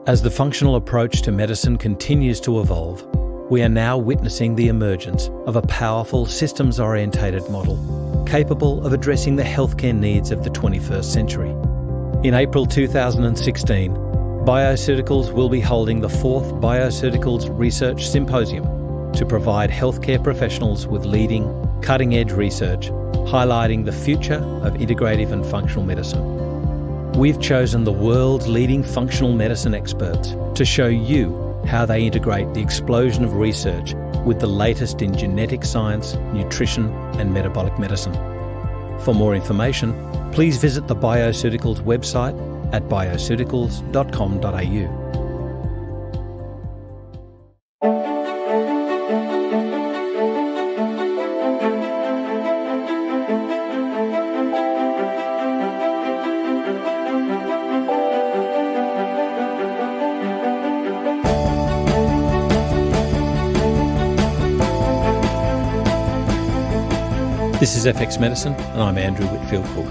As the functional approach to medicine continues to evolve, we are now witnessing the emergence of a powerful systems-orientated model capable of addressing the healthcare needs of the 21st century. In April 2016, Bioceuticals will be holding the 4th Bioceuticals Research Symposium to provide healthcare professionals with leading, cutting-edge research highlighting the future of integrative and functional medicine. We've chosen the world's leading functional medicine experts to show you how they integrate the explosion of research with the latest in genetic science, nutrition and metabolic medicine. For more information, please visit the Bioceuticals website at bioceuticals.com.au. This is FX Medicine and I'm Andrew Whitfield Cook.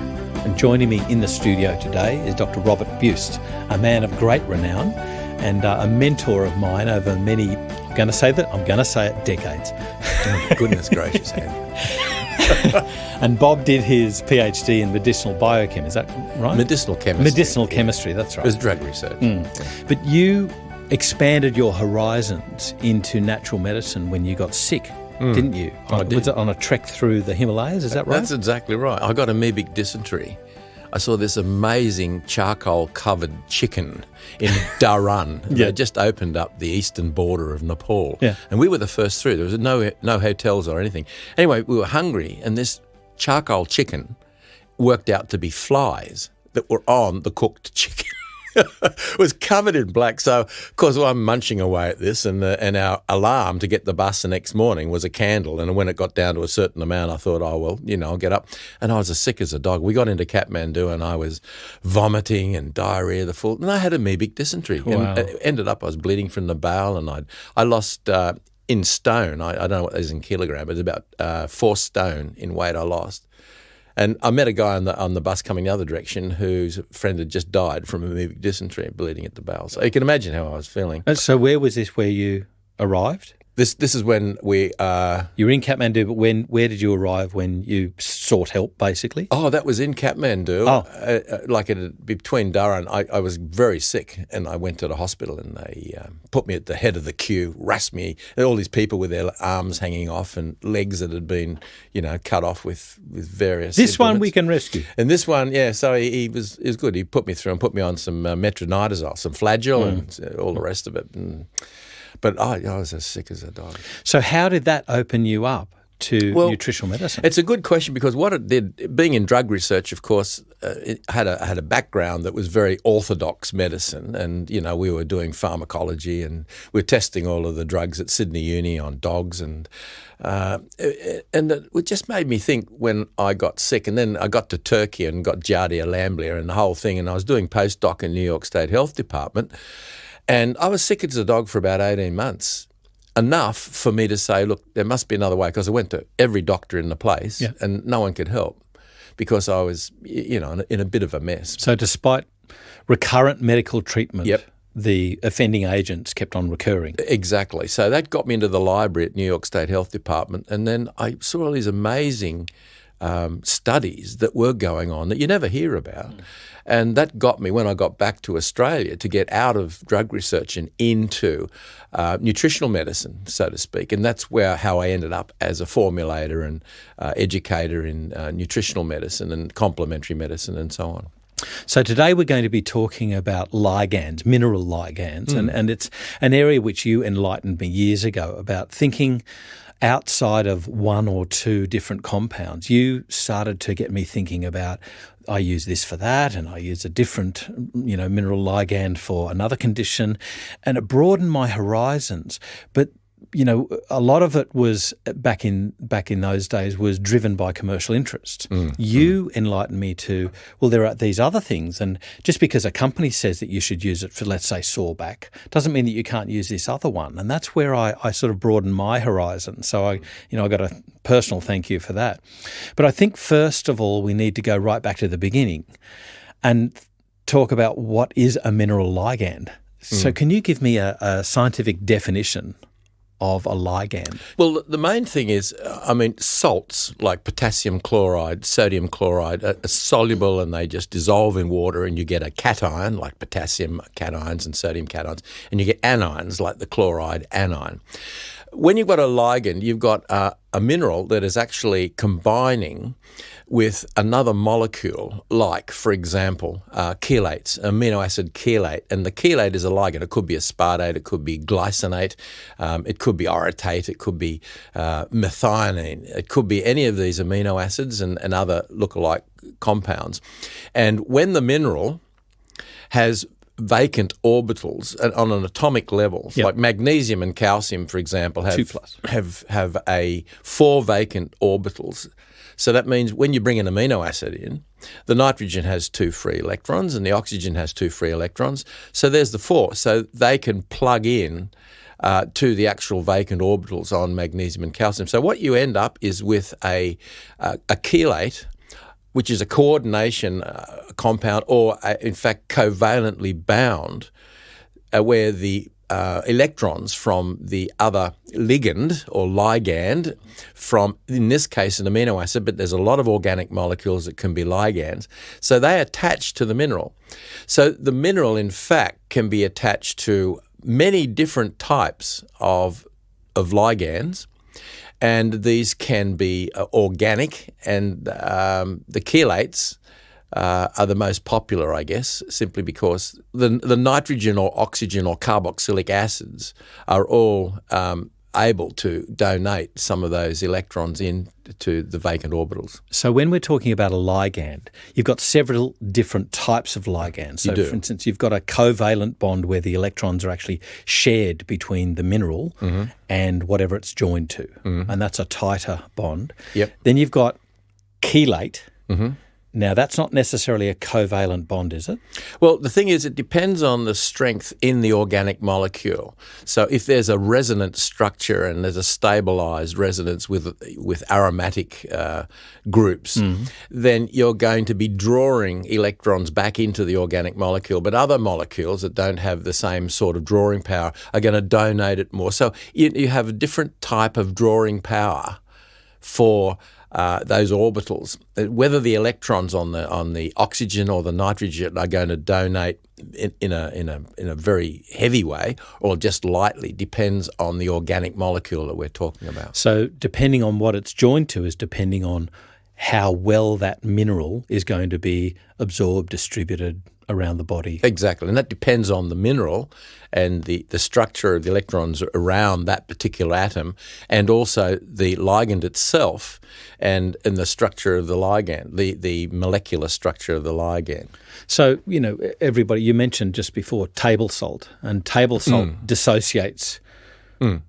And joining me in the studio today is Dr Bob Buist, a man of great renown and a mentor of mine over many, I'm going to say it, decades. Oh, goodness gracious, Andrew. And Bob did his PhD in medicinal biochem, is that right? Medicinal chemistry. Medicinal chemistry, that's right. It was drug research. But you expanded your horizons into natural medicine when you got sick. Didn't you? I did. Was it on a trek through the Himalayas, is that right? That's exactly right. I got amoebic dysentery. I saw this amazing charcoal-covered chicken in Dharan. Yeah. They just opened up the eastern border of Nepal. Yeah. And we were the first through. There was no hotels or anything. Anyway, we were hungry, and this charcoal chicken worked out to be flies that were on the cooked chicken. It was covered in black. So, of course, I'm munching away at this, and our alarm to get the bus the next morning was a candle. And when it got down to a certain amount, I thought, oh, well, I'll get up. And I was as sick as a dog. We got into Kathmandu, and I was vomiting and diarrhea, and I had amoebic dysentery. Wow. And it ended up I was bleeding from the bowel, and I lost in stone. I don't know what that is in kilogram, but it's about 4 stone in weight I lost. And I met a guy on the bus coming the other direction whose friend had just died from amoebic dysentery, bleeding at the bowel. So you can imagine how I was feeling. And so where was this where you arrived? This is when we... You were in Kathmandu, but where did you arrive when you sought help, basically? Oh, that was in Kathmandu. Between Dharan, I was very sick, and I went to the hospital, and they put me at the head of the queue, rasped me. There were all these people with their arms hanging off and legs that had been, cut off with various This implements. one we can rescue. And this one, yeah, so he was good. He put me through and put me on some metronidazole, some Flagyl, and all the rest of it. But I was as sick as a dog. So how did that open you up to nutritional medicine? It's a good question, because what it did, being in drug research, of course, it had a background that was very orthodox medicine, and we were doing pharmacology, and we were testing all of the drugs at Sydney Uni on dogs, and it just made me think when I got sick, and then I got to Turkey and got Giardia lamblia and the whole thing, and I was doing postdoc in New York State Health Department. And I was sick as a dog for about 18 months, enough for me to say, look, there must be another way, because I went to every doctor in the place and no one could help because I was, in a bit of a mess. So despite recurrent medical treatment, Yep. the offending agents kept on recurring. Exactly. So that got me into the library at New York State Health Department, and then I saw all these amazing studies that were going on that you never hear about. And that got me, when I got back to Australia, to get out of drug research and into nutritional medicine, so to speak. And that's how I ended up as a formulator and educator in nutritional medicine and complementary medicine and so on. So today we're going to be talking about ligands, mineral ligands, and it's an area which you enlightened me years ago about thinking outside of one or two different compounds. You started to get me thinking about, I use this for that, and I use a different, mineral ligand for another condition, and it broadened my horizons. But a lot of it was back in those days was driven by commercial interest. You enlightened me to, there are these other things, and just because a company says that you should use it for, let's say, sore back, doesn't mean that you can't use this other one. And that's where I sort of broadened my horizon. So I got a personal thank you for that. But I think first of all, we need to go right back to the beginning and talk about what is a mineral ligand. So can you give me a scientific definition of a ligand? Well, the main thing is, salts like potassium chloride, sodium chloride are soluble and they just dissolve in water and you get a cation like potassium cations and sodium cations, and you get anions like the chloride anion. When you've got a ligand, you've got a mineral that is actually combining with another molecule, like, for example, chelates, amino-acid chelate. And the chelate is a ligand. It could be aspartate, it could be glycinate, it could be orotate, it could be methionine, it could be any of these amino acids and other lookalike compounds. And when the mineral has vacant orbitals on an atomic level, like magnesium and calcium, for example, have 4 vacant orbitals. So that means when you bring an amino acid in, the nitrogen has 2 free electrons and the oxygen has 2 free electrons. So there's the 4. So they can plug in to the actual vacant orbitals on magnesium and calcium. So what you end up is with a chelate, which is a coordination compound, or in fact covalently bound, where the electrons from the other ligand or ligand from, in this case, an amino acid, but there's a lot of organic molecules that can be ligands. So they attach to the mineral. So the mineral, in fact, can be attached to many different types of ligands. And these can be organic, and the chelates are the most popular, I guess, simply because the nitrogen or oxygen or carboxylic acids are all able to donate some of those electrons into the vacant orbitals. So when we're talking about a ligand, you've got several different types of ligands. So, for instance, you've got a covalent bond where the electrons are actually shared between the mineral and whatever it's joined to, and that's a tighter bond. Then you've got chelate. Now, that's not necessarily a covalent bond, is it? Well, the thing is, it depends on the strength in the organic molecule. So if there's a resonant structure and there's a stabilized resonance with aromatic groups, then you're going to be drawing electrons back into the organic molecule. But other molecules that don't have the same sort of drawing power are going to donate it more. So you have a different type of drawing power for those orbitals, whether the electrons on the oxygen or the nitrogen are going to donate in a very heavy way or just lightly, depends on the organic molecule that we're talking about. So depending on what it's joined to is depending on how well that mineral is going to be absorbed, distributed around the body. Exactly, and that depends on the mineral and the structure of the electrons around that particular atom, and also the ligand itself and the structure of the ligand, the molecular structure of the ligand. So, everybody, you mentioned just before table salt, and table salt dissociates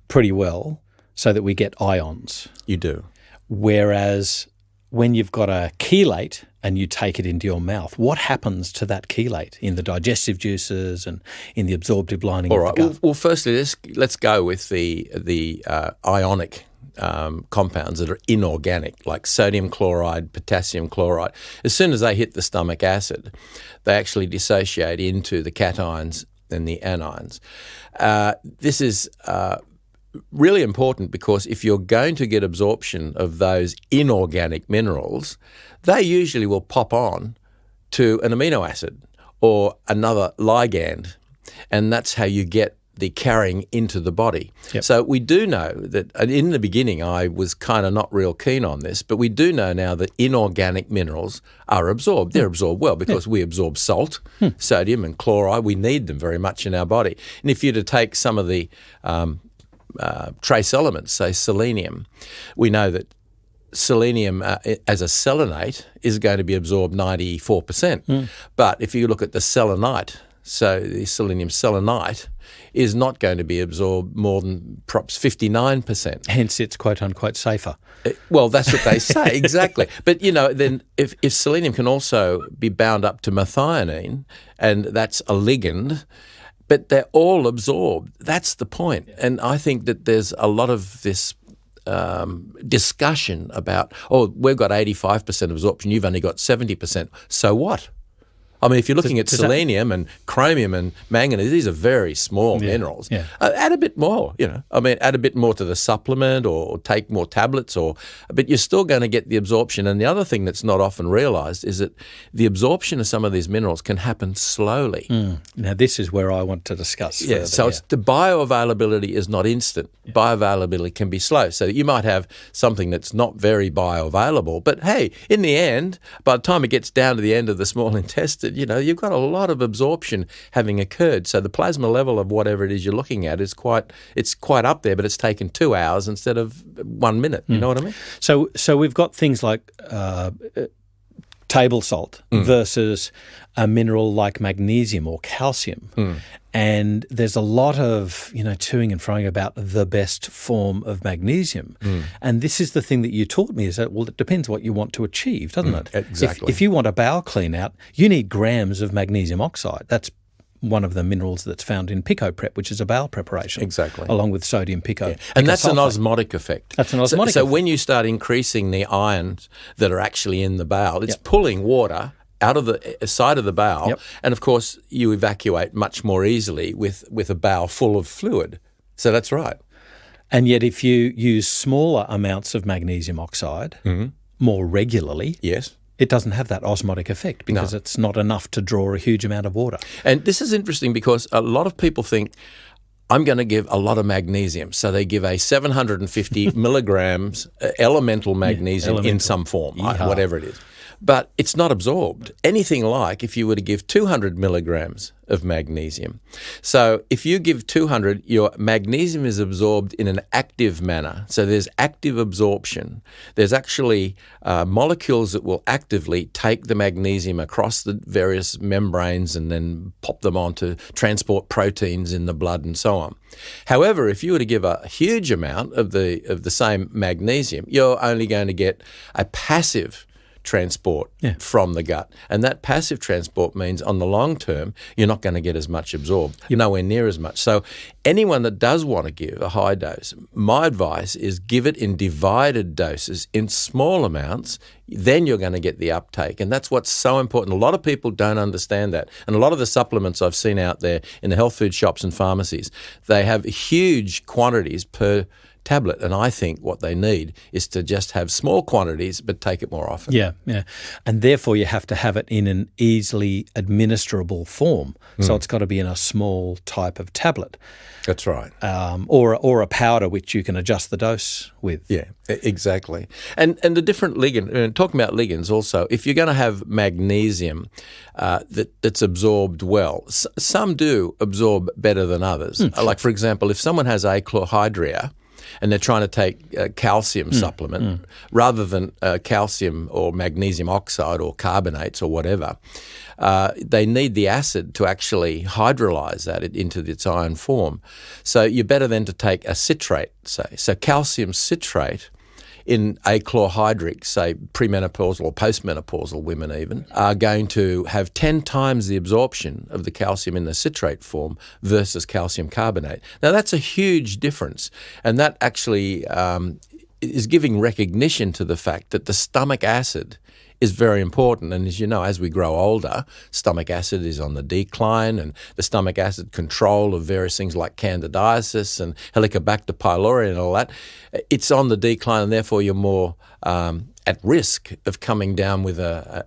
pretty well so that we get ions. You do. Whereas when you've got a chelate and you take it into your mouth, what happens to that chelate in the digestive juices and in the absorptive lining of the gut? Well, firstly, let's go with the ionic compounds that are inorganic, like sodium chloride, potassium chloride. As soon as they hit the stomach acid, they actually dissociate into the cations and the anions. This is really important because if you're going to get absorption of those inorganic minerals, they usually will pop on to an amino acid or another ligand, and that's how you get the carrying into the body. So we do know that in the beginning I was kind of not real keen on this, but we do know now that inorganic minerals are absorbed. They're absorbed well because we absorb salt, sodium and chloride. We need them very much in our body. And if you're to take some of the trace elements, say selenium, we know that selenium as a selenate is going to be absorbed 94%. But if you look at the selenite, so the selenium selenite is not going to be absorbed more than perhaps 59%. Hence it's quote-unquote safer. Well, that's what they say, exactly. But, then if selenium can also be bound up to methionine, and that's a ligand, but they're all absorbed. That's the point. And I think that there's a lot of this discussion about, we've got 85% absorption, you've only got 70%. So what? I mean, if you're looking at selenium and chromium and manganese, these are very small minerals. Yeah. Add a bit more, add a bit more to the supplement or take more tablets, but you're still going to get the absorption. And the other thing that's not often realised is that the absorption of some of these minerals can happen slowly. Now, this is where I want to discuss further. So the bioavailability is not instant. Bioavailability can be slow. So you might have something that's not very bioavailable, but hey, in the end, by the time it gets down to the end of the small intestine, you've got a lot of absorption having occurred. So the plasma level of whatever it is you're looking at is quite up there, but it's taken 2 hours instead of 1 minute. You know what I mean? So we've got things like table salt versus a mineral like magnesium or calcium. And there's a lot of, toing and froing about the best form of magnesium. And this is the thing that you taught me is that, well, it depends what you want to achieve, doesn't it? Exactly. If you want a bowel clean out, you need grams of magnesium oxide. That's one of the minerals that's found in pico prep, which is a bowel preparation. Exactly. Along with sodium pico. And that's an osmotic effect. That's an osmotic effect. So when you start increasing the ions that are actually in the bowel, it's pulling water out of the side of the bowel. And, of course, you evacuate much more easily with a bowel full of fluid. So that's right. And yet if you use smaller amounts of magnesium oxide more regularly, it doesn't have that osmotic effect because it's not enough to draw a huge amount of water. And this is interesting because a lot of people think, I'm going to give a lot of magnesium. So they give a 750 milligrams elemental magnesium in some form, whatever it is. But it's not absorbed. Anything like if you were to give 200 milligrams of magnesium. So if you give 200, your magnesium is absorbed in an active manner. So there's active absorption. There's actually molecules that will actively take the magnesium across the various membranes and then pop them on to transport proteins in the blood and so on. However, if you were to give a huge amount of the same magnesium, you're only going to get a passive transport from the gut. And that passive transport means on the long term, you're not going to get as much absorbed. You're nowhere near as much. So anyone that does want to give a high dose, my advice is give it in divided doses in small amounts. Then you're going to get the uptake. And that's what's so important. A lot of people don't understand that. And a lot of the supplements I've seen out there in the health food shops and pharmacies, they have huge quantities per tablet, and I think what they need is to just have small quantities but take it more often. Yeah. And therefore you have to have it in an easily administrable form. So it's got to be in a small type of tablet. That's right. Or a powder which you can adjust the dose with. Yeah, exactly. And the different ligand, talking about ligands also, if you're going to have magnesium that's absorbed well, some do absorb better than others. Like, for example, if someone has achlorhydria, and they're trying to take a calcium supplement rather than calcium or magnesium oxide or carbonates or whatever, they need the acid to actually hydrolyze that into its iron form. So you're better then to take a citrate, say. So calcium citrate in achlorhydric, say premenopausal or postmenopausal women even, are going to have 10 times the absorption of the calcium in the citrate form versus calcium carbonate. Now that's a huge difference, and that actually is giving recognition to the fact that the stomach acid is very important. And as you know, as we grow older, stomach acid is on the decline, and the stomach acid control of various things like candidiasis and Helicobacter pylori and all that, it's on the decline, and therefore you're more at risk of coming down with a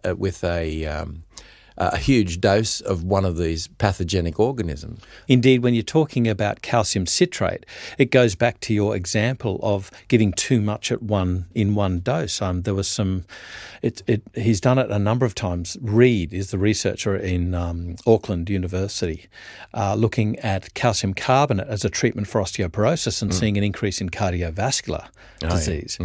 huge dose of one of these pathogenic organisms. Indeed, when you're talking about calcium citrate, it goes back to your example of giving too much in one dose. There was some. He's done it a number of times. Reed is the researcher in Auckland University, looking at calcium carbonate as a treatment for osteoporosis and seeing an increase in cardiovascular disease.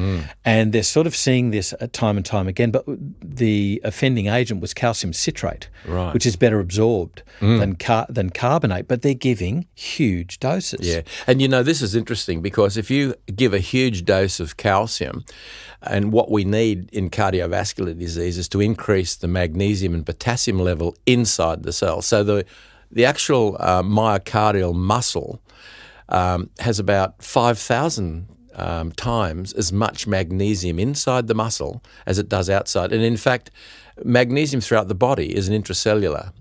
And they're sort of seeing this time and time again. But the offending agent was calcium citrate, which is better absorbed than carbonate. But they're giving huge doses. Yeah, and this is interesting because if you give a huge dose of calcium, and what we need in cardiovascular disease is to increase the magnesium and potassium level inside the cell. So the actual myocardial muscle has about 5,000 times as much magnesium inside the muscle as it does outside. And in fact, Magnesium throughout the body is an intracellular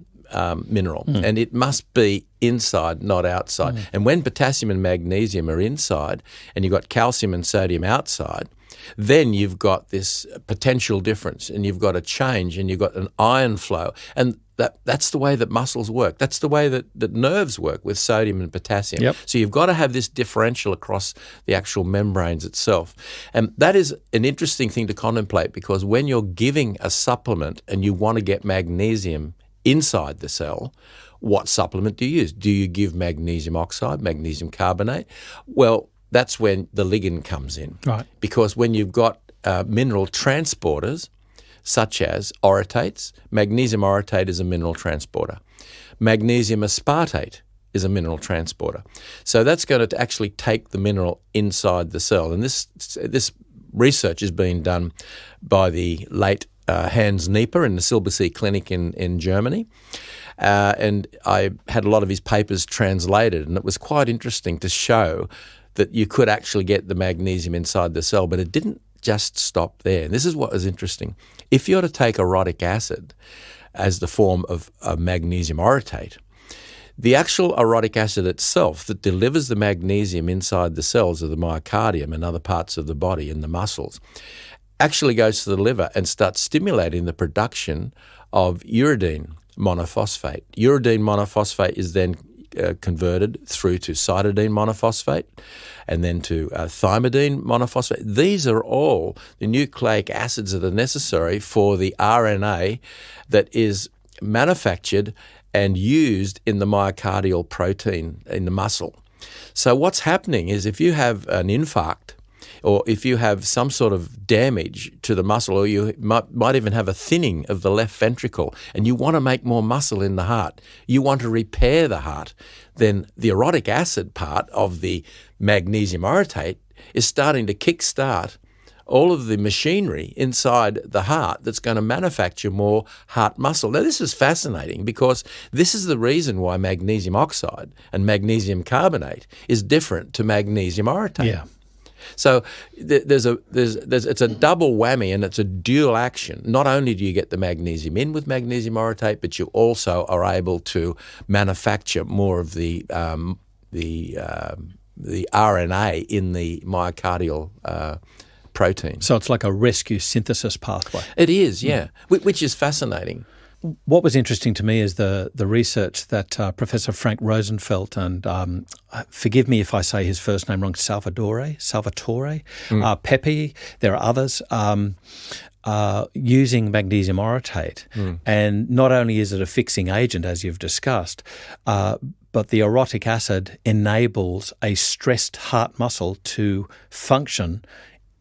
mineral, and it must be inside, not outside. And when potassium and magnesium are inside, and you've got calcium and sodium outside, then you've got this potential difference, and you've got a change, and you've got an ion flow, and that's the way that muscles work. That's the way that nerves work with sodium and potassium. Yep. So you've got to have this differential across the actual membranes itself. And that is an interesting thing to contemplate, because when you're giving a supplement and you want to get magnesium inside the cell, what supplement do you use? Do you give magnesium oxide, magnesium carbonate? Well, that's when the ligand comes in. Right. Because when you've got mineral transporters, such as orotates, magnesium orotate is a mineral transporter. Magnesium aspartate is a mineral transporter. So that's going to actually take the mineral inside the cell. And this research is being done by the late Hans Nieper in the Silbersee Clinic in Germany. And I had a lot of his papers translated, and it was quite interesting to show that you could actually get the magnesium inside the cell, but it didn't just stop there. And this is what was interesting. If you were to take orotic acid as the form of magnesium orotate, the actual orotic acid itself that delivers the magnesium inside the cells of the myocardium and other parts of the body and the muscles actually goes to the liver and starts stimulating the production of uridine monophosphate. Uridine monophosphate is then converted through to cytidine monophosphate and then to thymidine monophosphate. These are all the nucleic acids that are necessary for the RNA that is manufactured and used in the myocardial protein in the muscle. So what's happening is if you have an infarct, or if you have some sort of damage to the muscle, or you might even have a thinning of the left ventricle, and you want to make more muscle in the heart, you want to repair the heart, then the orotic acid part of the magnesium orotate is starting to kickstart all of the machinery inside the heart that's going to manufacture more heart muscle. Now, this is fascinating, because this is the reason why magnesium oxide and magnesium carbonate is different to magnesium orotate. Yeah. So it's a double whammy, and it's a dual action. Not only do you get the magnesium in with magnesium orotate, but you also are able to manufacture more of the RNA in the myocardial protein. So it's like a rescue synthesis pathway. It is, yeah, which is fascinating. What was interesting to me is the research that Professor Frank Rosenfeld and, forgive me if I say his first name wrong, Salvatore, Pepe, there are others, using magnesium orotate. And not only is it a fixing agent, as you've discussed, but the orotic acid enables a stressed heart muscle to function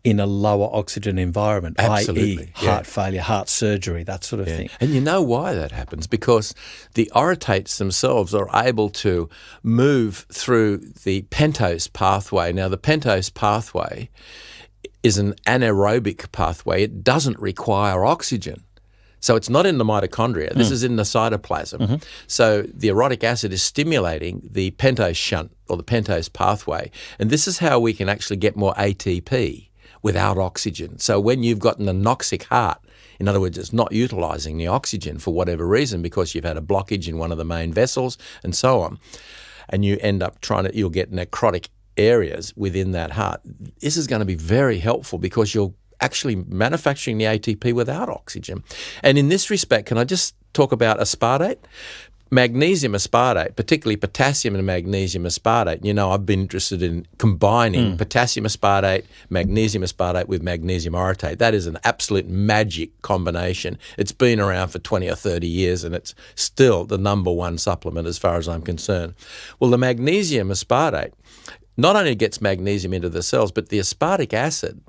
in a lower oxygen environment, i.e. heart failure, heart surgery, that sort of thing. And you know why that happens? Because the orotates themselves are able to move through the pentose pathway. Now, the pentose pathway is an anaerobic pathway. It doesn't require oxygen. So it's not in the mitochondria. This is in the cytoplasm. So the orotic acid is stimulating the pentose shunt, or the pentose pathway. And this is how we can actually get more ATP without oxygen. So when you've got an anoxic heart, in other words, it's not utilising the oxygen for whatever reason, because you've had a blockage in one of the main vessels and so on, and you end up you'll get necrotic areas within that heart. This is going to be very helpful, because you're actually manufacturing the ATP without oxygen. And in this respect, can I just talk about aspartate? Magnesium aspartate, particularly potassium and magnesium aspartate. You know, I've been interested in combining potassium aspartate, magnesium aspartate with magnesium orotate. That is an absolute magic combination. It's been around for 20 or 30 years, and it's still the number one supplement as far as I'm concerned. Well, the magnesium aspartate not only gets magnesium into the cells, but the aspartic acid,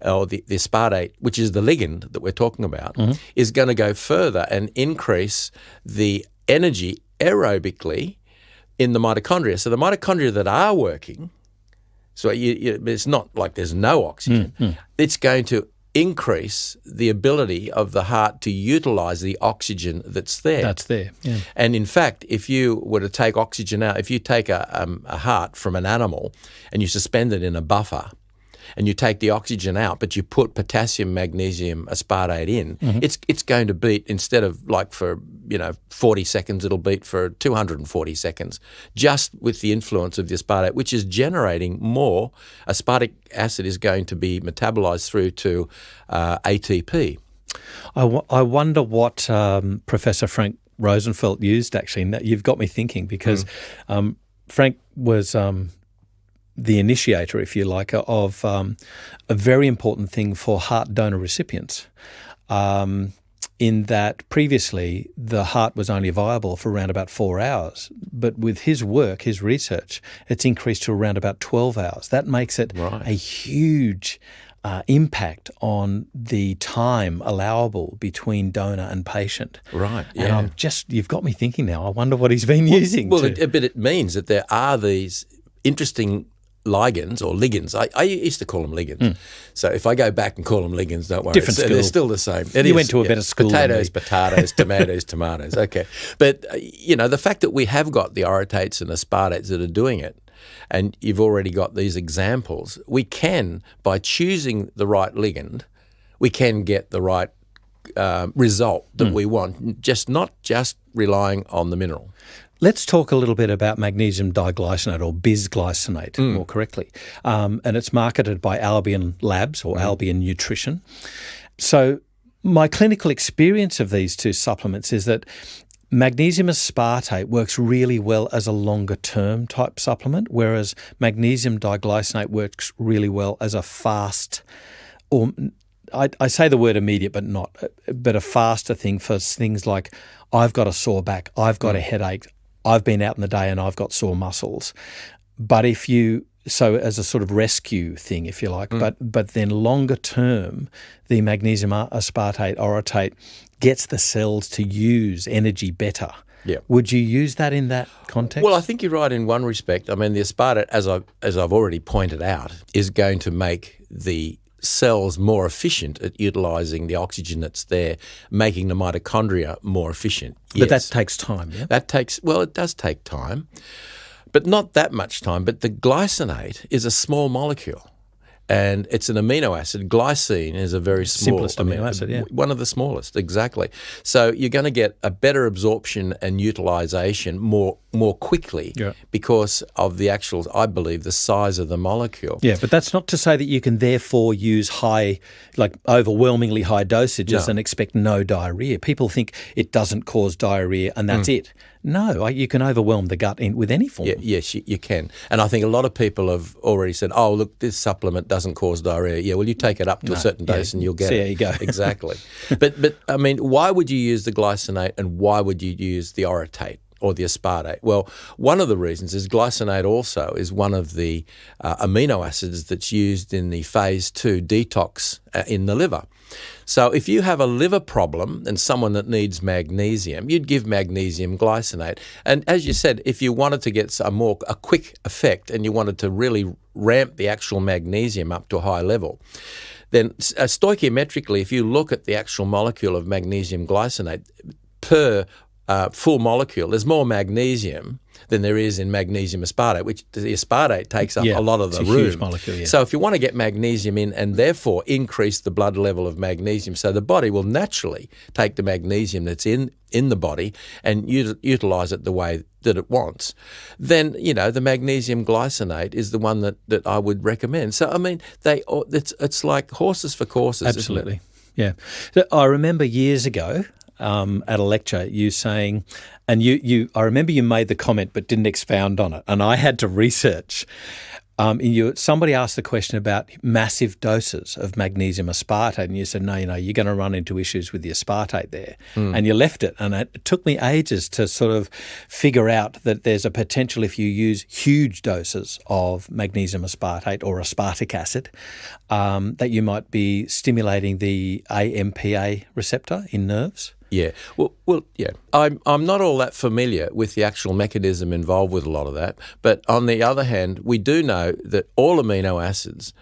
or the aspartate, which is the ligand that we're talking about, is going to go further and increase the energy aerobically in the mitochondria. So the mitochondria that are working, so it's not like there's no oxygen, it's going to increase the ability of the heart to utilise the oxygen that's there. That's there, yeah. And in fact, if you were to take oxygen out, if you take a heart from an animal and you suspend it in a buffer, and you take the oxygen out, but you put potassium magnesium aspartate in, it's going to beat, instead of like for 40 seconds, it'll beat for 240 seconds, just with the influence of the aspartate, which is generating more. Aspartic acid is going to be metabolized through to ATP. I wonder what Professor Frank Rosenfeld used, actually. You've got me thinking, because Frank was the initiator, if you like, of a very important thing for heart donor recipients, in that previously the heart was only viable for around about 4 hours. But with his work, his research, it's increased to around about 12 hours. That makes it a huge impact on the time allowable between donor and patient. Right, yeah. And you've got me thinking now. I wonder what he's been using. But it means that there are these interesting ligands or ligands. I used to call them ligands. So if I go back and call them ligands, don't worry. Different school. They're still the same. You went to a better school than me. Potatoes, tomatoes. Okay. But, the fact that we have got the orotates and aspartates that are doing it, and you've already got these examples, we can, by choosing the right ligand, we can get the right result that we want, not just relying on the mineral. Let's talk a little bit about magnesium diglycinate, or bisglycinate, more correctly. And it's marketed by Albion Labs, or Albion Nutrition. So my clinical experience of these two supplements is that magnesium aspartate works really well as a longer-term type supplement, whereas magnesium diglycinate works really well as a fast, or I say the word immediate, but a faster thing for things like, I've got a sore back, I've got a headache, I've been out in the day and I've got sore muscles. But so as a sort of rescue thing, if you like, but then longer term, the magnesium aspartate orotate gets the cells to use energy better. Yeah. Would you use that in that context? Well, I think you're right in one respect. I mean, the aspartate, as I've already pointed out, is going to make the cells more efficient at utilising the oxygen that's there, making the mitochondria more efficient. But that takes time, yeah? It does take time, but not that much time. But the glycinate is a small molecule, and it's an amino acid. Glycine is a very small simplest amino acid, yeah. One of the smallest, exactly. So you're going to get a better absorption and utilisation more quickly because of the actual, I believe, the size of the molecule. Yeah, but that's not to say that you can therefore use overwhelmingly high dosages and expect no diarrhea. People think it doesn't cause diarrhea and that's it. No, you can overwhelm the gut with any form. Yes, you can. And I think a lot of people have already said, oh, look, this supplement doesn't cause diarrhea. Yeah, well, you take it up to a certain dose and you'll get it. There you go. Exactly. But I mean, why would you use the glycinate and why would you use the orotate or the aspartate? Well, one of the reasons is glycinate also is one of the amino acids that's used in the phase 2 detox in the liver. So if you have a liver problem and someone that needs magnesium, you'd give magnesium glycinate. And as you said, if you wanted to get a quick effect and you wanted to really ramp the actual magnesium up to a high level, then stoichiometrically, if you look at the actual molecule of magnesium glycinate per full molecule, there's more magnesium than there is in magnesium aspartate, which the aspartate takes up a lot of the room. Huge molecule, yeah. So if you want to get magnesium in and therefore increase the blood level of magnesium, so the body will naturally take the magnesium that's in the body and utilise it the way that it wants, then, the magnesium glycinate is the one that I would recommend. So, I mean, it's like horses for courses. Absolutely, yeah. So I remember years ago, at a lecture, you saying, and I remember you made the comment but didn't expound on it, and I had to research. Somebody asked the question about massive doses of magnesium aspartate, and you said, no, you're going to run into issues with the aspartate there, and you left it. And it took me ages to sort of figure out that there's a potential if you use huge doses of magnesium aspartate or aspartic acid, that you might be stimulating the AMPA receptor in nerves. Yeah. Well, yeah. I'm not all that familiar with the actual mechanism involved with a lot of that. But on the other hand, we do know that all amino acids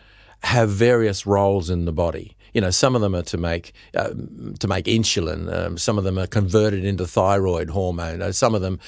have various roles in the body. some of them are to make insulin. Some of them are converted into thyroid hormone. Some of them,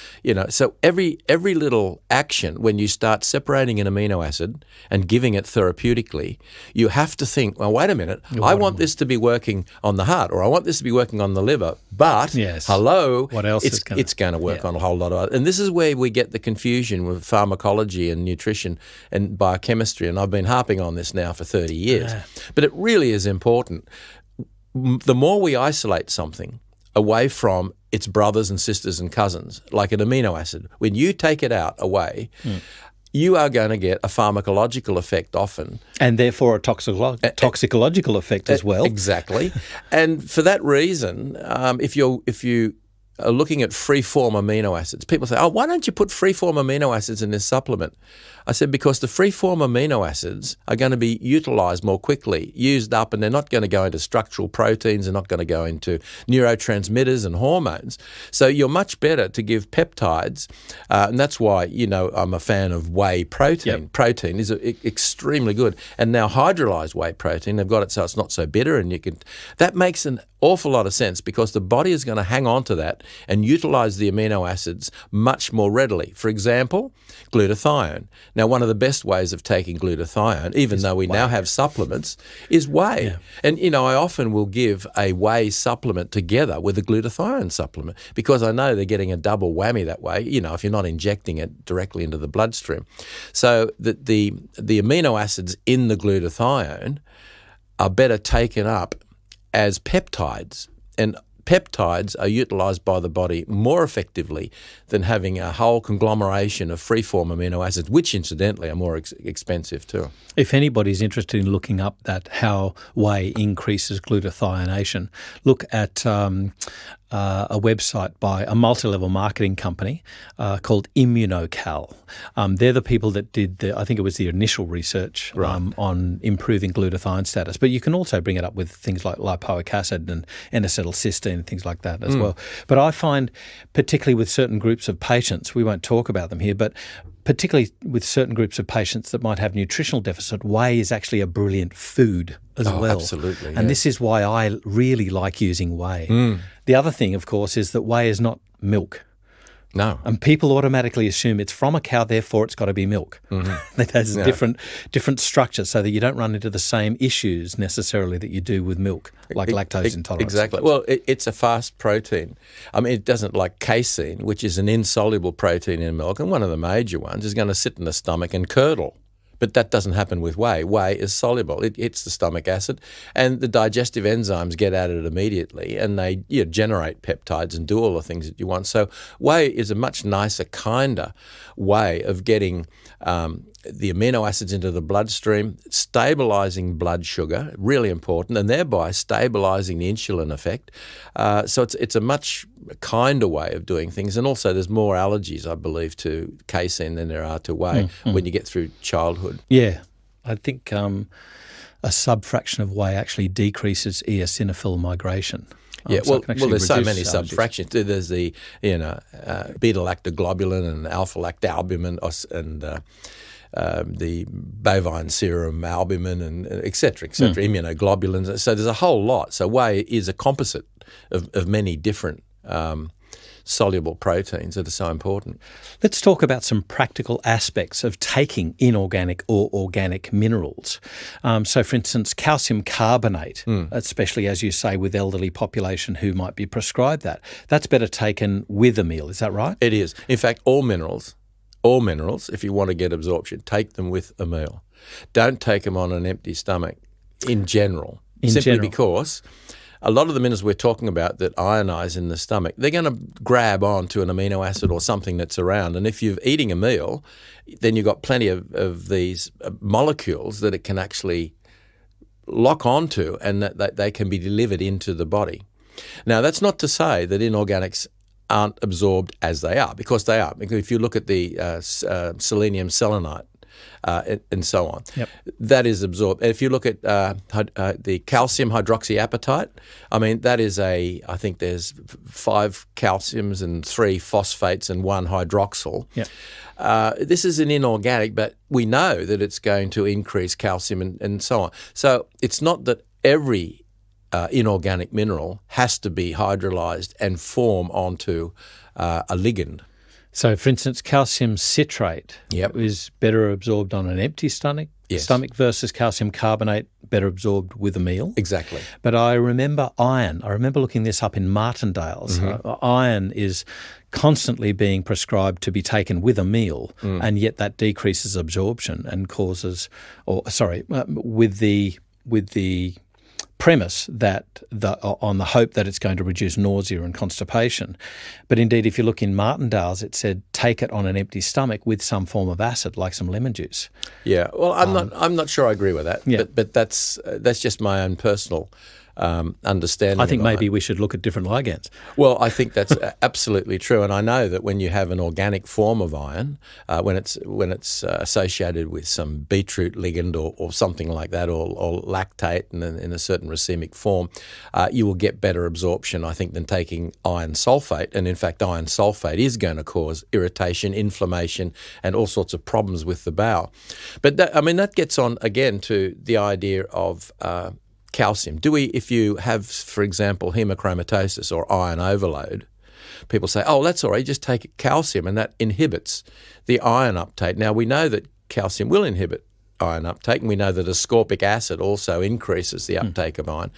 so every little action, when you start separating an amino acid and giving it therapeutically, you have to think, well, wait a minute, I want this to be working on the heart, or I want this to be working on the liver, but hello, what else it's going to work on a whole lot of other. And this is where we get the confusion with pharmacology and nutrition and biochemistry, and I've been harping on this now for 30 years. But it really is important. The more we isolate something away from its brothers and sisters and cousins, like an amino acid, when you take it out away, you are going to get a pharmacological effect often. And therefore a toxicological effect as well. Exactly. And for that reason, if you are looking at free-form amino acids, people say, why don't you put free-form amino acids in this supplement? I said, because the free-form amino acids are going to be utilised more quickly, used up, and they're not going to go into structural proteins, they're not going to go into neurotransmitters and hormones. So you're much better to give peptides, and that's why, I'm a fan of whey protein. Yep. Protein is extremely good. And now hydrolyzed whey protein, they've got it so it's not so bitter, and that makes an awful lot of sense because the body is going to hang on to that and utilise the amino acids much more readily. For example, glutathione. Now, one of the best ways of taking glutathione, even though we now have supplements, is whey. Yeah. And, I often will give a whey supplement together with a glutathione supplement because I know they're getting a double whammy that way, if you're not injecting it directly into the bloodstream. So the amino acids in the glutathione are better taken up as peptides, and peptides are utilised by the body more effectively than having a whole conglomeration of free-form amino acids, which incidentally are more expensive too. If anybody's interested in looking up how whey increases glutathination, look at a website by a multi-level marketing company called Immunocal. They're the people that did I think it was the initial research on improving glutathione status. But you can also bring it up with things like lipoic acid and N-acetylcysteine and things like that as well. But I find, particularly with certain groups of patients, we won't talk about them here, but particularly with certain groups of patients that might have nutritional deficit, whey is actually a brilliant food as well. Absolutely. And this is why I really like using whey. The other thing, of course, is that whey is not milk. No. And people automatically assume it's from a cow, therefore it's got to be milk. That has a different structure so that you don't run into the same issues necessarily that you do with milk, like lactose intolerance. Exactly. Well, it's a fast protein. I mean, it doesn't like casein, which is an insoluble protein in milk, and one of the major ones is going to sit in the stomach and curdle. But that doesn't happen with whey. Whey is soluble. It hits the stomach acid, and the digestive enzymes get at it immediately, and they generate peptides and do all the things that you want. So whey is a much nicer, kinder way of getting the amino acids into the bloodstream, stabilising blood sugar, really important, and thereby stabilising the insulin effect. So it's a much kinder way of doing things. And also there's more allergies, I believe, to casein than there are to whey when you get through childhood. Yeah. I think a subfraction of whey actually decreases eosinophil migration. Well, there's so many subfractions. There's the beta-lactoglobulin and alpha-lactalbumin and the bovine serum albumin and et cetera, immunoglobulins. So there's a whole lot. So whey is a composite of many different soluble proteins that are so important. Let's talk about some practical aspects of taking inorganic or organic minerals. So, for instance, calcium carbonate, especially, as you say, with elderly population who might be prescribed that's better taken with a meal. Is that right? It is. In fact, all minerals, if you want to get absorption, take them with a meal. Don't take them on an empty stomach in general. Because a lot of the minerals we're talking about that ionize in the stomach, they're going to grab onto an amino acid or something that's around. And if you're eating a meal, then you've got plenty of these molecules that it can actually lock onto and that they can be delivered into the body. Now, that's not to say that inorganics aren't absorbed as they are, because they are. Because if you look at the selenium selenite and so on, that is absorbed. And if you look at the calcium hydroxyapatite, I mean, that is I think there's 5 calciums and 3 phosphates and 1 hydroxyl. This is an inorganic, but we know that it's going to increase calcium and so on. So it's not that every inorganic mineral has to be hydrolyzed and form onto a ligand. So, for instance, calcium citrate Yep. is better absorbed on an empty stomach Yes. versus calcium carbonate better absorbed with a meal. Exactly. But I remember iron. I remember looking this up in Martindale's. Iron is constantly being prescribed to be taken with a meal, and yet that decreases absorption and causes, with the premise that on the hope that it's going to reduce nausea and constipation. But indeed, if you look in Martindale's, it said take it on an empty stomach with some form of acid, like some lemon juice. Yeah. Well, I'm not sure I agree with that. Yeah. But that's just my own personal understanding. I think of maybe iron. we should look at different ligands. Well, I think that's absolutely true, and I know that when you have an organic form of iron, when it's associated with some beetroot ligand or something like that, or lactate in a certain racemic form, you will get better absorption, I think, than taking iron sulphate. And in fact, iron sulphate is going to cause irritation, inflammation, and all sorts of problems with the bowel. But that gets on again to the idea of calcium. If you have, for example, hemochromatosis or iron overload, people say, oh, that's all right, just take calcium, and that inhibits the iron uptake. Now, we know that calcium will inhibit iron uptake, and we know that ascorbic acid also increases the uptake of iron.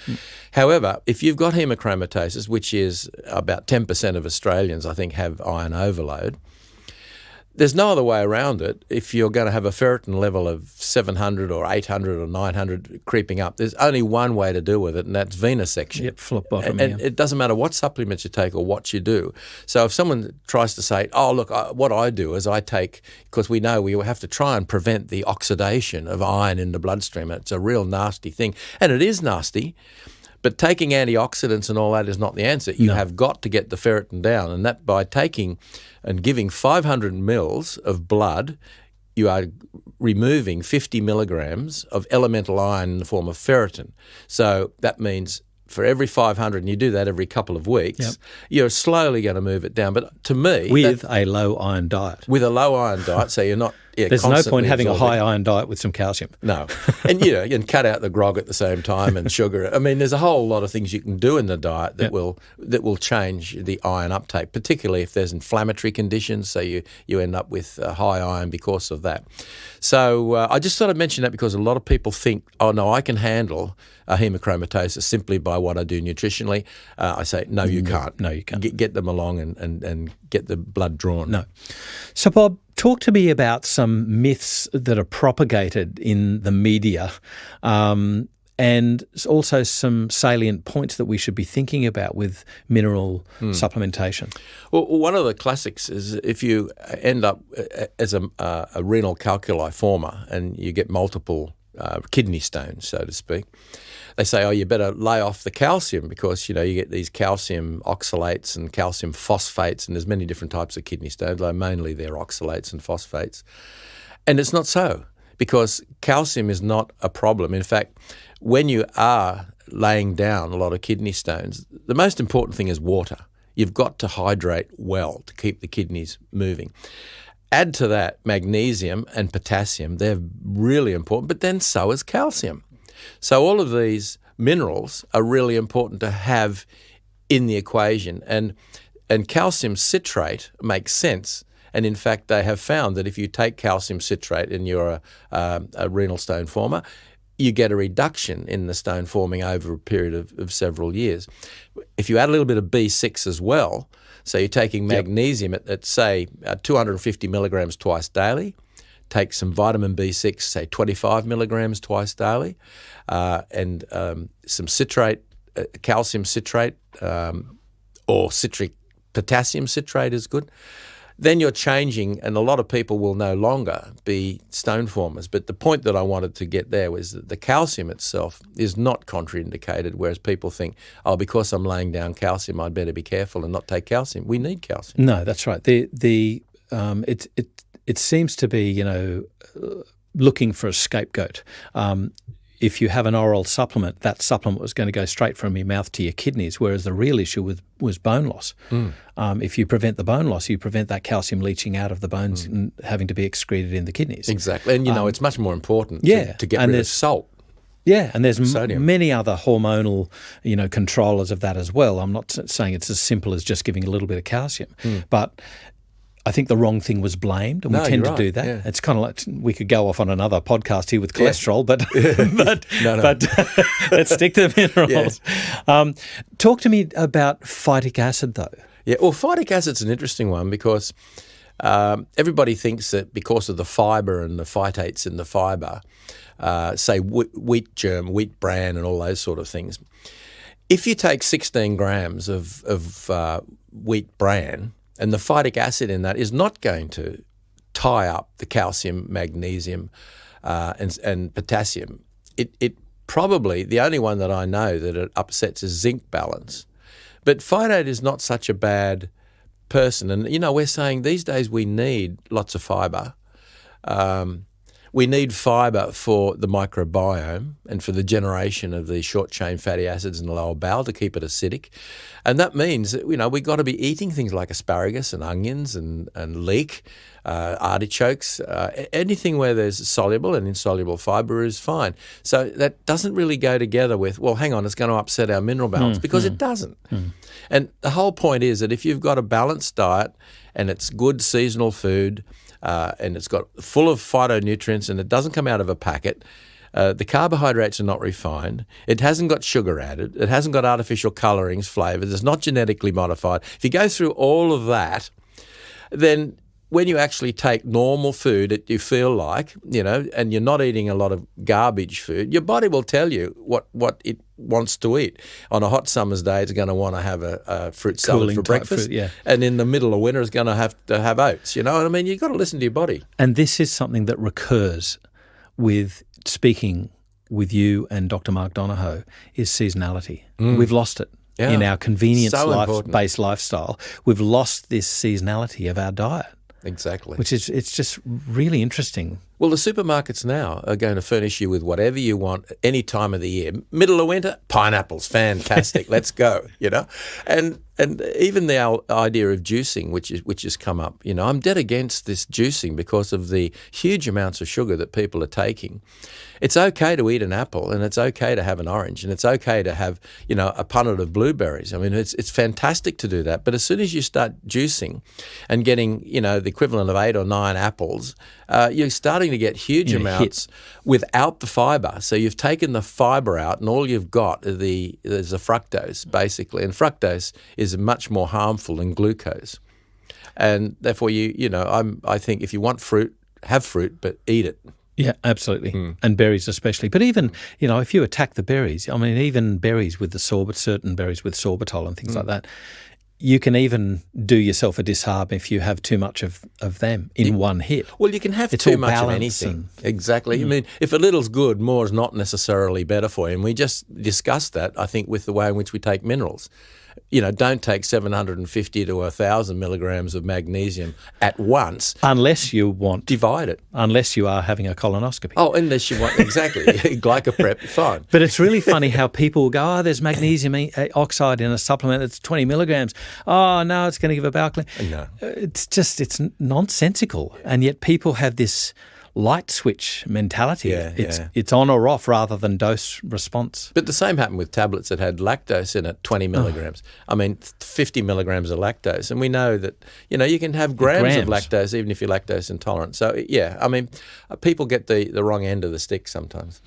However, if you've got hemochromatosis, which is about 10% of Australians, I think, have iron overload, there's no other way around it. If you're going to have a ferritin level of 700 or 800 or 900 creeping up, there's only one way to deal with it, and that's venesection. Yep, phlebotomy. And it doesn't matter what supplements you take or what you do. So if someone tries to say, oh, look, what I do is I take, because we know we have to try and prevent the oxidation of iron in the bloodstream. It's a real nasty thing. And it is nasty. But taking antioxidants and all that is not the answer. You have got to get the ferritin down, and that by taking and giving 500 mils of blood, you are removing 50 milligrams of elemental iron in the form of ferritin. So that means for every 500, and you do that every couple of weeks, you're slowly going to move it down. But to me... With a low iron diet. With a low iron diet, so you're not... There's no point having a high iron diet with some calcium. No. And, you can cut out the grog at the same time and sugar. I mean, there's a whole lot of things you can do in the diet that will change the iron uptake, particularly if there's inflammatory conditions, so you end up with high iron because of that. So I just thought I'd mention that because a lot of people think, oh, no, I can handle hemochromatosis simply by what I do nutritionally. I say, no, you can't. No, you can't. Get them along and get the blood drawn. No. So, Bob, talk to me about some myths that are propagated in the media and also some salient points that we should be thinking about with mineral supplementation. Well, one of the classics is if you end up as a renal calculi former and you get multiple kidney stones, so to speak, they say, oh, you better lay off the calcium because, you get these calcium oxalates and calcium phosphates, and there's many different types of kidney stones, though mainly they're oxalates and phosphates. And it's not so, because calcium is not a problem. In fact, when you are laying down a lot of kidney stones, the most important thing is water. You've got to hydrate well to keep the kidneys moving. Add to that magnesium and potassium. They're really important, but then so is calcium. So all of these minerals are really important to have in the equation. And calcium citrate makes sense. And in fact, they have found that if you take calcium citrate and you're a renal stone former, you get a reduction in the stone forming over a period of several years. If you add a little bit of B6 as well, so you're taking magnesium at say, 250 milligrams twice daily, take some vitamin B6, say 25 milligrams twice daily, and some citrate, calcium citrate, or citric potassium citrate is good. Then you're changing, and a lot of people will no longer be stone formers. But the point that I wanted to get there was that the calcium itself is not contraindicated, whereas people think, oh, because I'm laying down calcium, I'd better be careful and not take calcium. We need calcium. No, that's right. It seems to be, looking for a scapegoat. If you have an oral supplement, that supplement was going to go straight from your mouth to your kidneys, whereas the real issue was bone loss. If you prevent the bone loss, you prevent that calcium leaching out of the bones and having to be excreted in the kidneys. Exactly. And, it's much more important to get rid of salt. Yeah, and there's sodium. many other hormonal, controllers of that as well. I'm not saying it's as simple as just giving a little bit of calcium, but I think the wrong thing was blamed, and we tend to do that. Yeah. It's kind of like we could go off on another podcast here with cholesterol, but let's stick to the minerals. Yeah. Talk to me about phytic acid, though. Yeah, well, phytic acid's an interesting one because everybody thinks that because of the fibre and the phytates in the fibre, say wheat germ, wheat bran, and all those sort of things. If you take 16 grams of wheat bran, and the phytic acid in that is not going to tie up the calcium, magnesium, and potassium. It probably, the only one that I know that it upsets is zinc balance. But phytate is not such a bad person. And, we're saying these days we need lots of fibre. We need fibre for the microbiome and for the generation of the short-chain fatty acids in the lower bowel to keep it acidic. And that means that, we've got to be eating things like asparagus and onions and leek, artichokes, anything where there's soluble and insoluble fibre is fine. So that doesn't really go together with, well, hang on, it's going to upset our mineral balance because it doesn't. And the whole point is that if you've got a balanced diet and it's good seasonal food, and it's got full of phytonutrients and it doesn't come out of a packet. The carbohydrates are not refined. It hasn't got sugar added. It hasn't got artificial colourings, flavours. It's not genetically modified. If you go through all of that, then when you actually take normal food that you feel like, and you're not eating a lot of garbage food, your body will tell you what it wants to eat. On a hot summer's day, it's going to want to have a fruit salad for breakfast. Fruit, yeah. And in the middle of winter, it's going to have oats. You know what I mean? You've got to listen to your body. And this is something that recurs with speaking with you and Dr. Mark Donohoe is seasonality. We've lost it. Yeah. In our convenience-based lifestyle. We've lost this seasonality of our diet. Exactly. It's just really interesting. Well, the supermarkets now are going to furnish you with whatever you want any time of the year. Middle of winter, pineapples, fantastic, let's go, And even the idea of juicing, which has come up, I'm dead against this juicing because of the huge amounts of sugar that people are taking. It's okay to eat an apple and it's okay to have an orange and it's okay to have, a punnet of blueberries. I mean, it's fantastic to do that. But as soon as you start juicing and getting, the equivalent of 8 or 9 apples, you're starting to get huge amounts without the fibre. So you've taken the fibre out and all you've got there's a fructose, basically. And fructose is much more harmful than glucose. And therefore, I think if you want fruit, have fruit, but eat it. Yeah, absolutely. And berries especially. But even, if you attack the berries, even berries with the certain berries with sorbitol and things like that, you can even do yourself a disharm if you have too much of them in one hit. Well, you can have too much of anything. Exactly. I mean, if a little's good, more is not necessarily better for you. And we just discussed that, I think, with the way in which we take minerals. Don't take 750 to 1,000 milligrams of magnesium at once. Unless you want. Divide it. Unless you are having a colonoscopy. Oh, unless you want, exactly. Glycoprep, fine. But it's really funny how people go, there's magnesium oxide in a supplement that's 20 milligrams. Oh, no, it's going to give a bowel clean. No. It's nonsensical. And yet people have this light switch mentality. It's on or off rather than dose response. But the same happened with tablets that had lactose in it, 20 milligrams. 50 milligrams of lactose. And we know that, you can have grams of lactose even if you're lactose intolerant. So, people get the wrong end of the stick sometimes.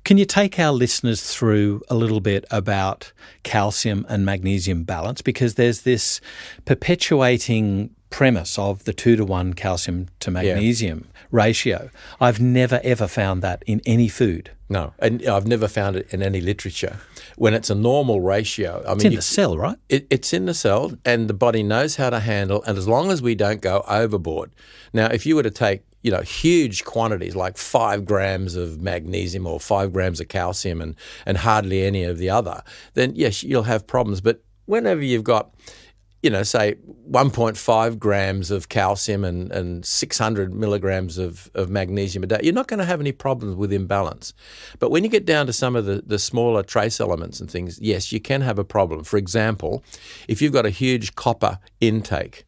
Can you take our listeners through a little bit about calcium and magnesium balance? Because there's this perpetuating premise of the 2-to-1 calcium to magnesium ratio. I've never ever found that in any food. No, and I've never found it in any literature. When it's a normal ratio, it's in the cell, right? It's in the cell, and the body knows how to handle. And as long as we don't go overboard. Now, if you were to take huge quantities like 5 grams of magnesium or 5 grams of calcium and hardly any of the other, then yes, you'll have problems. But whenever you've got say 1.5 grams of calcium and 600 milligrams of magnesium a day, you're not going to have any problems with imbalance. But when you get down to some of the smaller trace elements and things, yes, you can have a problem. For example, if you've got a huge copper intake,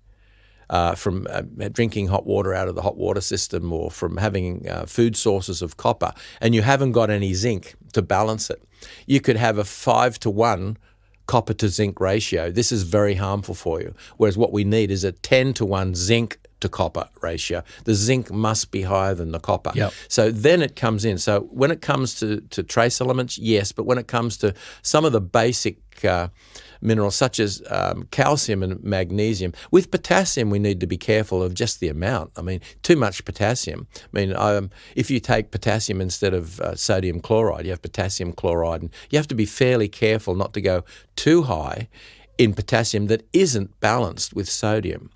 from drinking hot water out of the hot water system, or from having food sources of copper, and you haven't got any zinc to balance it, you could have a 5-to-1 copper to zinc ratio. This is very harmful for you, whereas what we need is a 10-to-1 zinc to copper ratio. The zinc must be higher than the copper. Yep. So then it comes in. So when it comes to trace elements, yes, but when it comes to some of the basic minerals such as calcium and magnesium, with potassium we need to be careful of just the amount. I mean, too much potassium. I mean, if you take potassium instead of sodium chloride, you have potassium chloride, and you have to be fairly careful not to go too high in potassium that isn't balanced with sodium.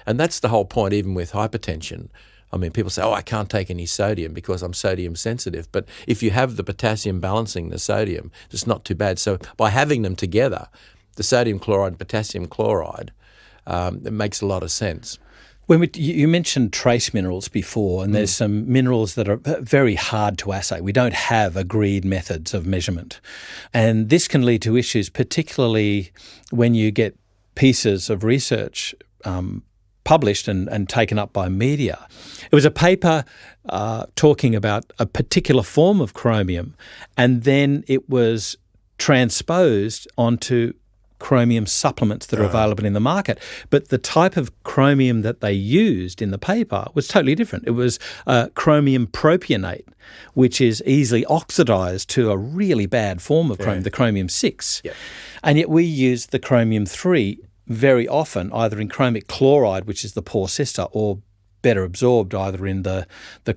And that's the whole point, even with hypertension. I mean, people say, I can't take any sodium because I'm sodium sensitive. But if you have the potassium balancing the sodium, it's not too bad. So by having them together, the sodium chloride and potassium chloride, it makes a lot of sense. You mentioned trace minerals before, and there's some minerals that are very hard to assay. We don't have agreed methods of measurement. And this can lead to issues, particularly when you get pieces of research published and taken up by media. It was a paper talking about a particular form of chromium, and then it was transposed onto chromium supplements that are available in the market. But the type of chromium that they used in the paper was totally different. It was chromium propionate, which is easily oxidized to a really bad form of chromium, the chromium-6. Yep. And yet we use the chromium-3 very often, either in chromic chloride, which is the poor sister, or better absorbed either in the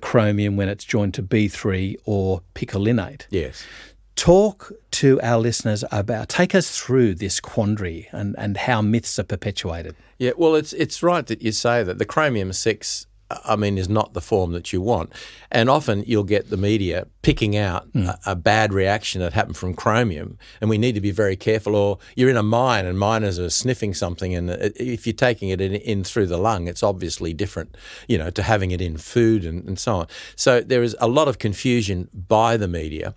chromium when it's joined to B3 or picolinate. Yes. Talk to our listeners take us through this quandary and how myths are perpetuated. Yeah, well, it's right that you say that the chromium-6, is not the form that you want. And often you'll get the media picking out a bad reaction that happened from chromium, and we need to be very careful. Or you're in a mine and miners are sniffing something, and if you're taking it in through the lung, it's obviously different, to having it in food and so on. So there is a lot of confusion by the media.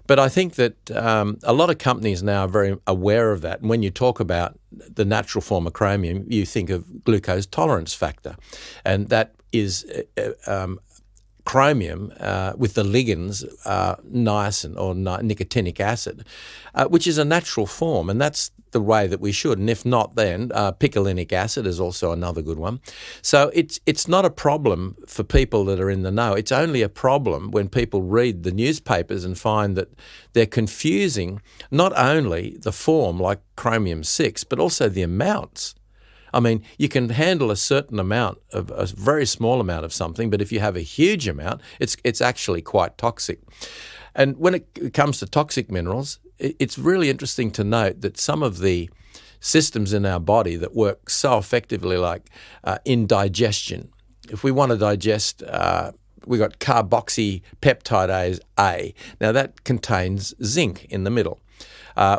But I think that a lot of companies now are very aware of that. And when you talk about the natural form of chromium, you think of glucose tolerance factor, and that is chromium with the ligands niacin or nicotinic acid, which is a natural form, and that's the way that we should. And if not, then picolinic acid is also another good one. So it's not a problem for people that are in the know. It's only a problem when people read the newspapers and find that they're confusing not only the form, like chromium-6, but also the amounts. I mean, you can handle a certain amount of a very small amount of something, but if you have a huge amount, it's actually quite toxic. And when it comes to toxic minerals, it's really interesting to note that some of the systems in our body that work so effectively, like in digestion, if we want to digest, we got carboxypeptidase A. Now that contains zinc in the middle.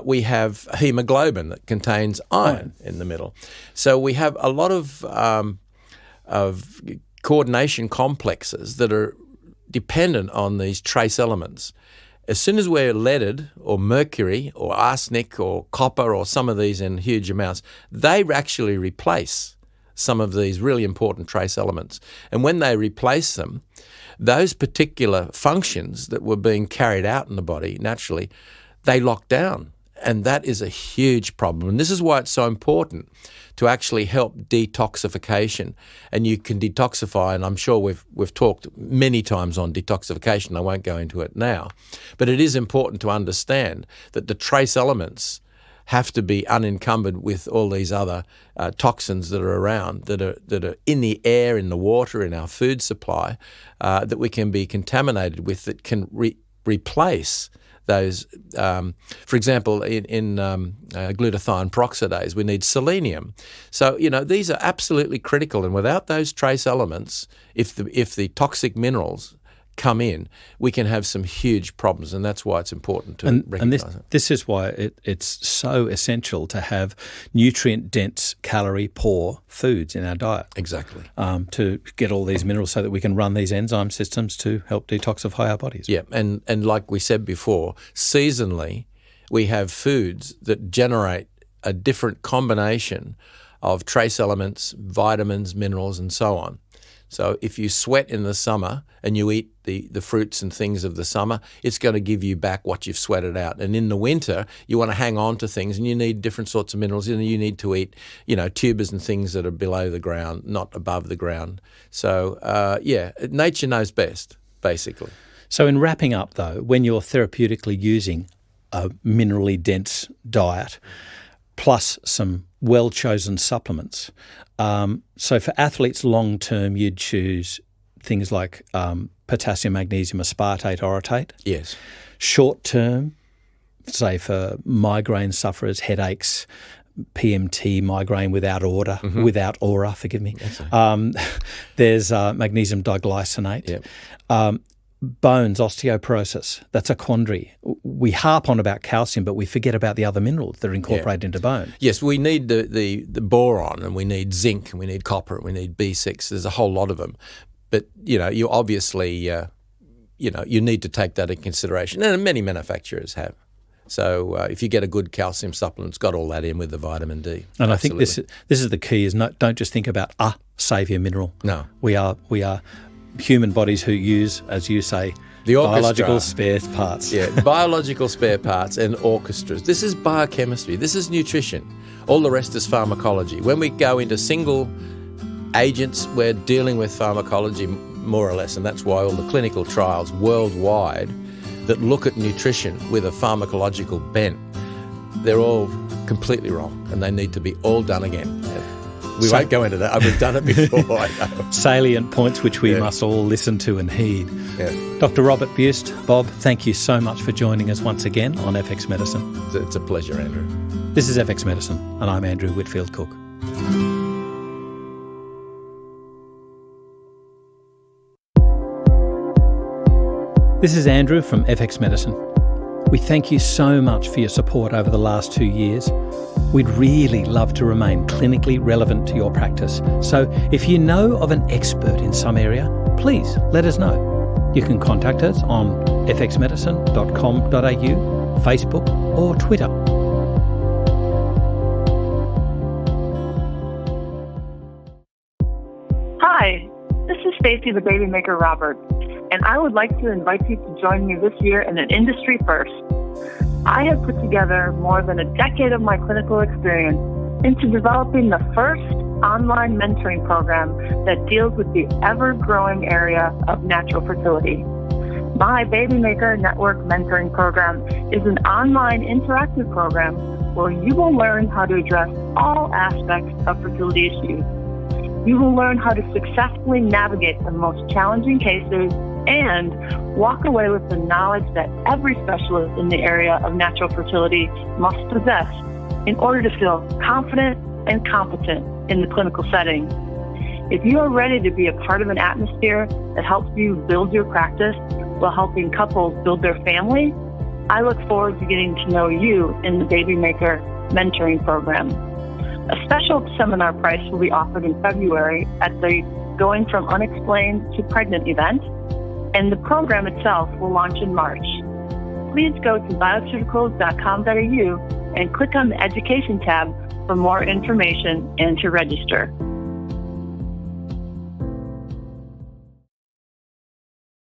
We have hemoglobin that contains iron in the middle. So we have a lot of coordination complexes that are dependent on these trace elements. As soon as we're leaded or mercury or arsenic or copper or some of these in huge amounts, they actually replace some of these really important trace elements. And when they replace them, those particular functions that were being carried out in the body naturally, they lock down. And that is a huge problem. And this is why it's so important to actually help detoxification. And you can detoxify, and I'm sure we've talked many times on detoxification. I won't go into it now. But it is important to understand that the trace elements have to be unencumbered with all these other toxins that are around, that are in the air, in the water, in our food supply, that we can be contaminated with, that can replace those. For example, in glutathione peroxidase, we need selenium. So, these are absolutely critical. And without those trace elements, if the toxic minerals come in, we can have some huge problems, and that's why it's important to recognise it. This is why it's so essential to have nutrient-dense, calorie-poor foods in our diet. Exactly. To get all these minerals so that we can run these enzyme systems to help detoxify our bodies. Yeah, and like we said before, seasonally we have foods that generate a different combination of trace elements, vitamins, minerals, and so on. So if you sweat in the summer and you eat the fruits and things of the summer, it's going to give you back what you've sweated out. And in the winter, you want to hang on to things, and you need different sorts of minerals. And you need to eat, tubers and things that are below the ground, not above the ground. So, nature knows best, basically. So in wrapping up, though, when you're therapeutically using a minerally dense diet plus some well-chosen supplements, so for athletes long-term, you'd choose things like potassium, magnesium, aspartate, orotate. Yes. Short-term, say for migraine sufferers, headaches, PMT, migraine without aura, forgive me. There's magnesium diglycinate. Yep. Bones, osteoporosis, that's a quandary. We harp on about calcium, but we forget about the other minerals that are incorporated into bone. Yes, we need the boron, and we need zinc, and we need copper, and we need B6. There's a whole lot of them. But, you obviously, you need to take that into consideration, and many manufacturers have. So if you get a good calcium supplement, it's got all that in with the vitamin D. And Absolutely. I think this is the key, is don't just think about a saviour mineral. No. We are human bodies who use, as you say, the biological spare parts. Yeah, biological spare parts and orchestras. This is biochemistry. This is nutrition. All the rest is pharmacology. When we go into single agents, we're dealing with pharmacology more or less, and that's why all the clinical trials worldwide that look at nutrition with a pharmacological bent, they're all completely wrong, and they need to be all done again. We won't go into that. We've done it before, I know. Salient points which we must all listen to and heed. Yeah. Dr. Robert Buist, Bob, thank you so much for joining us once again on FX Medicine. It's a pleasure, Andrew. This is FX Medicine, and I'm Andrew Whitfield Cook. This is Andrew from FX Medicine. We thank you so much for your support over the last 2 years. We'd really love to remain clinically relevant to your practice. So if you know of an expert in some area, please let us know. You can contact us on fxmedicine.com.au, Facebook or Twitter. Hi, this is Stacey the Baby Maker Roberts, and I would like to invite you to join me this year in an industry first. I have put together more than a decade of my clinical experience into developing the first online mentoring program that deals with the ever-growing area of natural fertility. My Baby Maker Network Mentoring Program is an online interactive program where you will learn how to address all aspects of fertility issues. You will learn how to successfully navigate the most challenging cases and walk away with the knowledge that every specialist in the area of natural fertility must possess in order to feel confident and competent in the clinical setting. If you are ready to be a part of an atmosphere that helps you build your practice while helping couples build their family, I look forward to getting to know you in the Baby Maker Mentoring Program. A special seminar price will be offered in February at the Going From Unexplained to Pregnant event, and the program itself will launch in March. Please go to bioceuticals.com.au and click on the Education tab for more information and to register.